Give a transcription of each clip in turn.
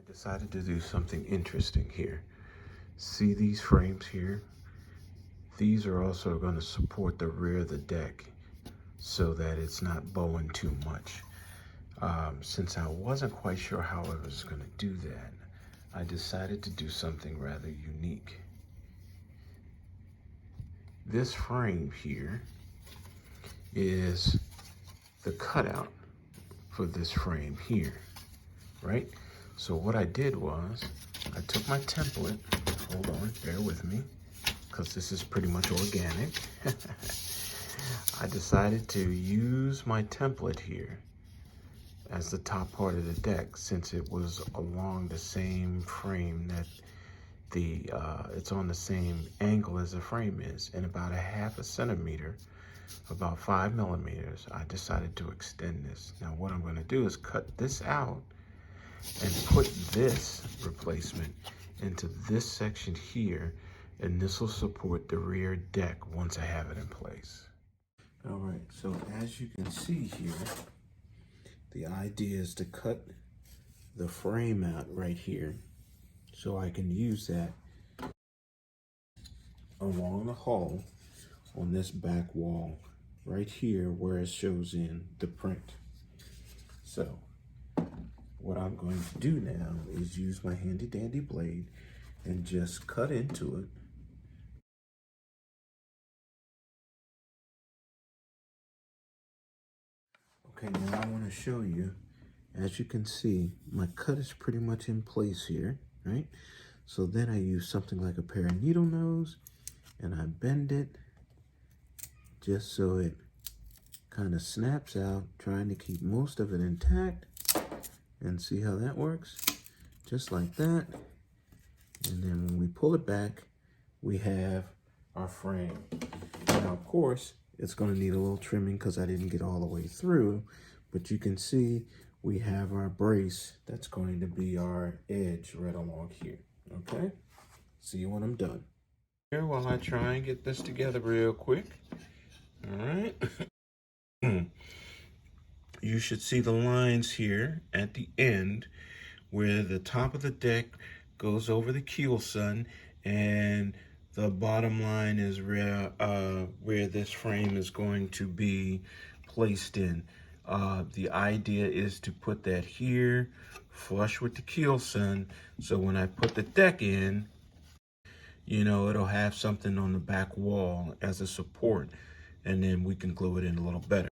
Decided to do something interesting here. See these frames here? These are also going to support the rear of the deck so that it's not bowing too much. Since I wasn't quite sure how I was going to do that, I decided to do something rather unique. This frame here is the cutout for this frame here, right? So what I did was I took my template, hold on, bear with me, because this is pretty much organic. I decided to use my template here as the top part of the deck, since it was along the same frame that it's on the same angle as the frame is, and about a half a centimeter, about 5 millimeters, I decided to extend this. Now what I'm going to do is cut this out and put this replacement into this section here, and this will support the rear deck once I have it in place. All right, so as you can see here, the idea is to cut the frame out right here so I can use that along the hull on this back wall right here where it shows in the print. So what I'm going to do now is use my handy dandy blade and just cut into it. Okay, now I want to show you, as you can see, my cut is pretty much in place here, right? So then I use something like a pair of needle nose and I bend it just so it kind of snaps out, trying to keep most of it intact. And see how that works? Just like that. And then when we pull it back, we have our frame. Now, of course, it's going to need a little trimming because I didn't get all the way through, but you can see we have our brace that's going to be our edge right along here. Okay? See you when I'm done. Here, while I try and get this together real quick. All right. You should see the lines here at the end where the top of the deck goes over the keelson, and the bottom line is where this frame is going to be placed in. The idea is to put that here flush with the keelson, so when I put the deck in, you know, it'll have something on the back wall as a support, and then we can glue it in a little better.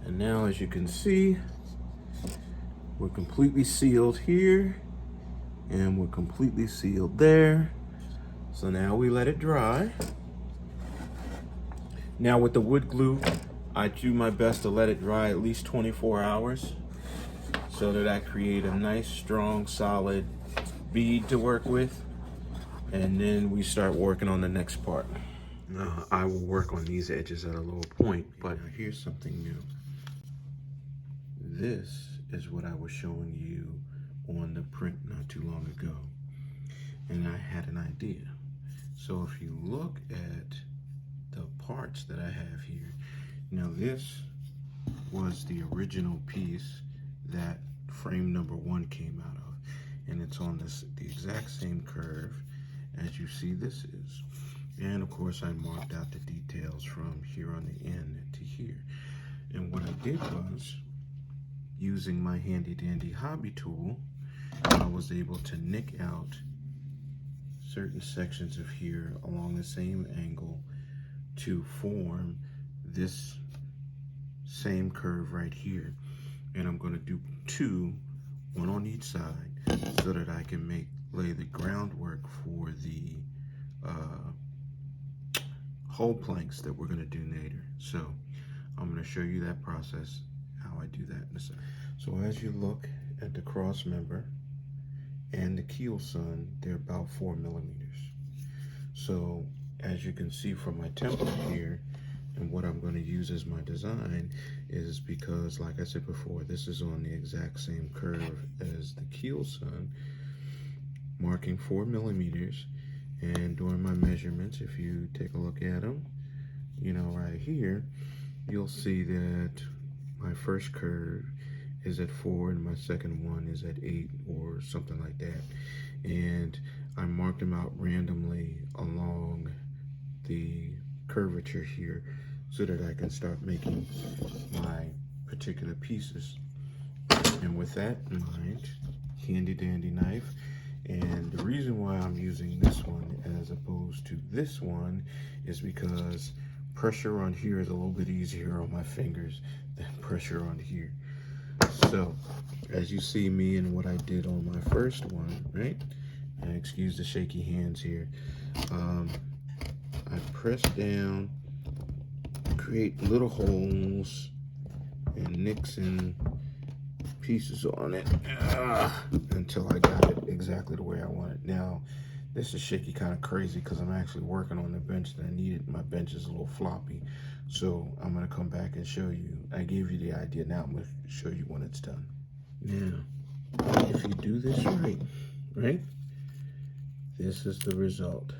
And now, as you can see, we're completely sealed here and we're completely sealed there. So now we let it dry. Now with the wood glue, I do my best to let it dry at least 24 hours so that I create a nice, strong, solid bead to work with. And then we start working on the next part. I will work on these edges at a lower point, but here's something new. This is what I was showing you on the print not too long ago, and I had an idea. So if you look at the parts that I have here, now this was the original piece that frame number 1 came out of, and it's on the exact same curve as you see this is. And of course I marked out the details from here on the end to here. And what I did was, using my handy dandy hobby tool, I was able to nick out certain sections of here along the same angle to form this same curve right here. And I'm going to do 2, one on each side, so that I can lay the groundwork for the hole planks that we're going to do later. So I'm going to show you that process, how I do that in a second. So as you look at the cross member and the keel sun, they're about 4 millimeters. So as you can see from my template here, and what I'm going to use as my design is, because like I said before, this is on the exact same curve as the keel sun, marking 4 millimeters. And during my measurements, if you take a look at them, you know, right here, you'll see that my first curve is at 4 and my second one is at 8 or something like that. And I marked them out randomly along the curvature here so that I can start making my particular pieces. And with that in mind, handy dandy knife. And the reason why I'm using this one as opposed to this one is because pressure on here is a little bit easier on my fingers than pressure on here. So as you see me and what I did on my first one, right? And excuse the shaky hands here. I press down, create little holes, and nicks in pieces on it until I got it exactly the way I want it. Now, this is shaky kind of crazy because I'm actually working on the bench that I needed. My bench is a little floppy. So I'm going to come back and show you. I gave you the idea. Now I'm going to show you when it's done. Now, if you do this right? This is the result.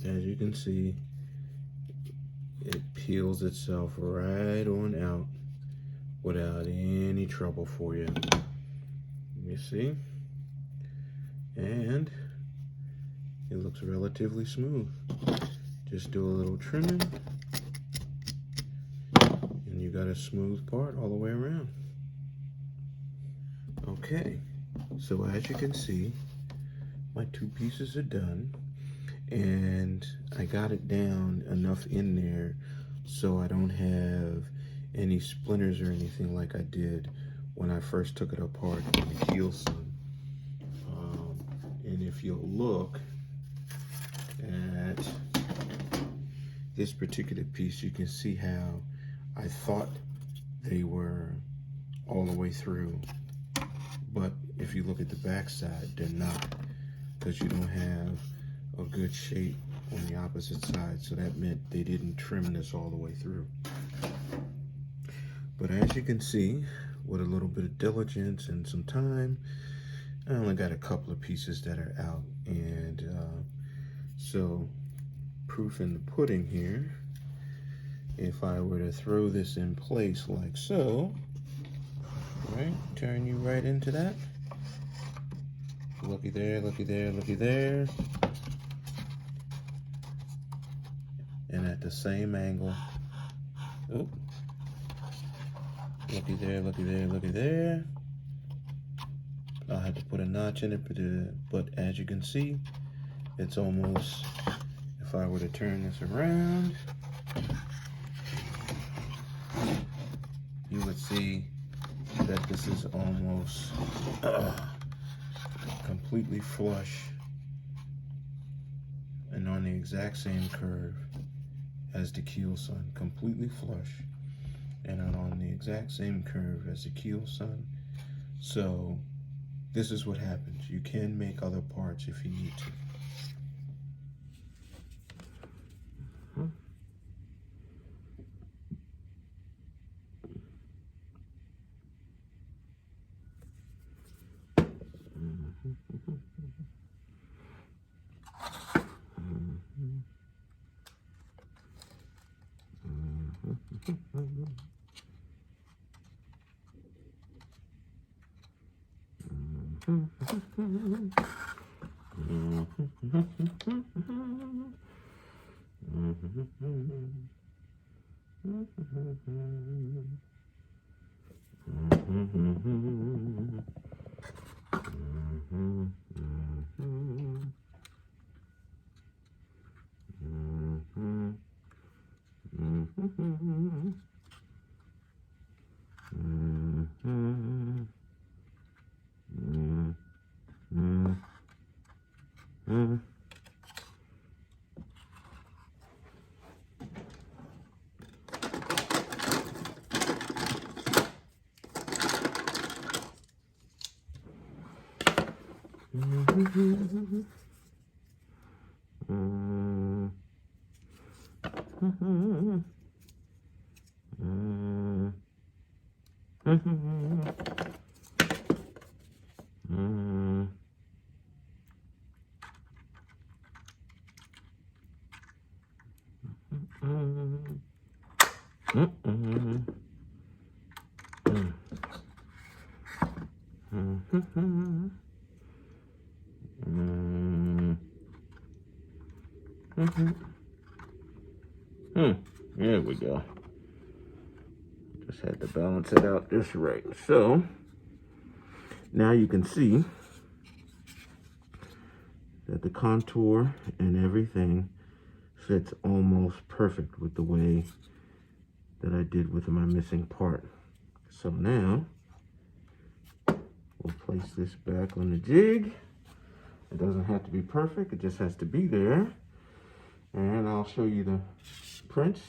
As you can see, it peels itself right on out without any trouble for you. You see? And it looks relatively smooth. Just do a little trimming and you got a smooth part all the way around. Okay, so as you can see, my 2 pieces are done. And I got it down enough in there so I don't have any splinters or anything like I did when I first took it apart in the keel sun. And if you'll look at this particular piece, you can see how I thought they were all the way through, but if you look at the back side, they're not, because you don't have a good shape on the opposite side. So that meant they didn't trim this all the way through. But as you can see, with a little bit of diligence and some time, I only got a couple of pieces that are out. And so proof in the pudding here, if I were to throw this in place like so, right, turn you right into that. Looky there, looky there, looky there. And at the same angle, oop, looky there, looky there, looky there. I had to put a notch in it, but as you can see, it's almost, if I were to turn this around, you would see that this is almost completely flush and on the exact same curve as the keel sun, completely flush and on the exact same curve as the keel sun. So this is what happens. You can make other parts if you need to. There we go. Just had to balance it out just right. So now you can see that the contour and everything fits almost perfect with the way that I did with my missing part. So now we'll place this back on the jig. It doesn't have to be perfect, it just has to be there. And I'll show you the prints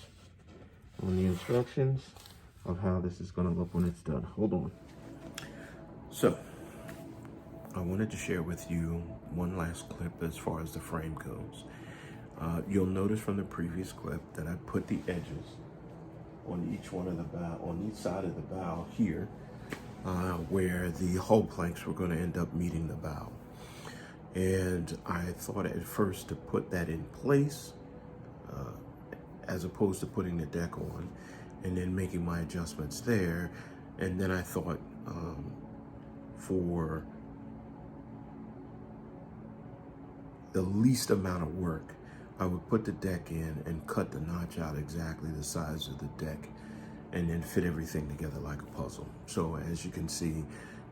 on the instructions of how this is going to look when it's done. Hold on. So I wanted to share with you one last clip as far as the frame goes. You'll notice from the previous clip that I put the edges on each one of the bow, on each side of the bow here, where the hull planks were going to end up meeting the bow. And I thought at first to put that in place as opposed to putting the deck on and then making my adjustments there. And then I thought for the least amount of work, I would put the deck in and cut the notch out exactly the size of the deck and then fit everything together like a puzzle. So as you can see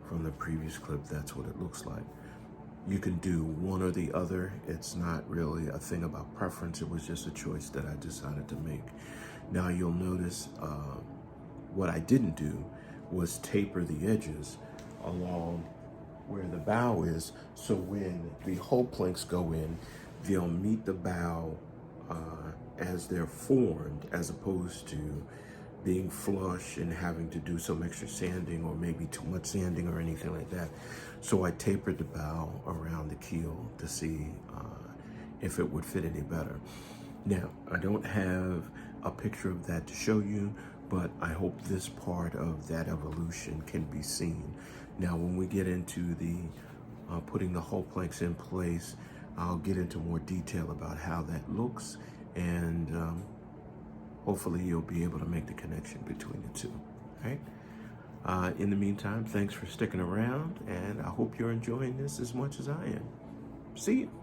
from the previous clip, that's what it looks like. You can do one or the other. It's not really a thing about preference. It was just a choice that I decided to make. Now you'll notice what I didn't do was taper the edges along where the bow is, so when the hull planks go in, they'll meet the bow as they're formed, as opposed to being flush and having to do some extra sanding or maybe too much sanding or anything like that. So I tapered the bow around the keel to see if it would fit any better. Now, I don't have a picture of that to show you, but I hope this part of that evolution can be seen. Now, when we get into the putting the hull planks in place, I'll get into more detail about how that looks, and hopefully you'll be able to make the connection between the two, right? In the meantime, thanks for sticking around, and I hope you're enjoying this as much as I am. See you.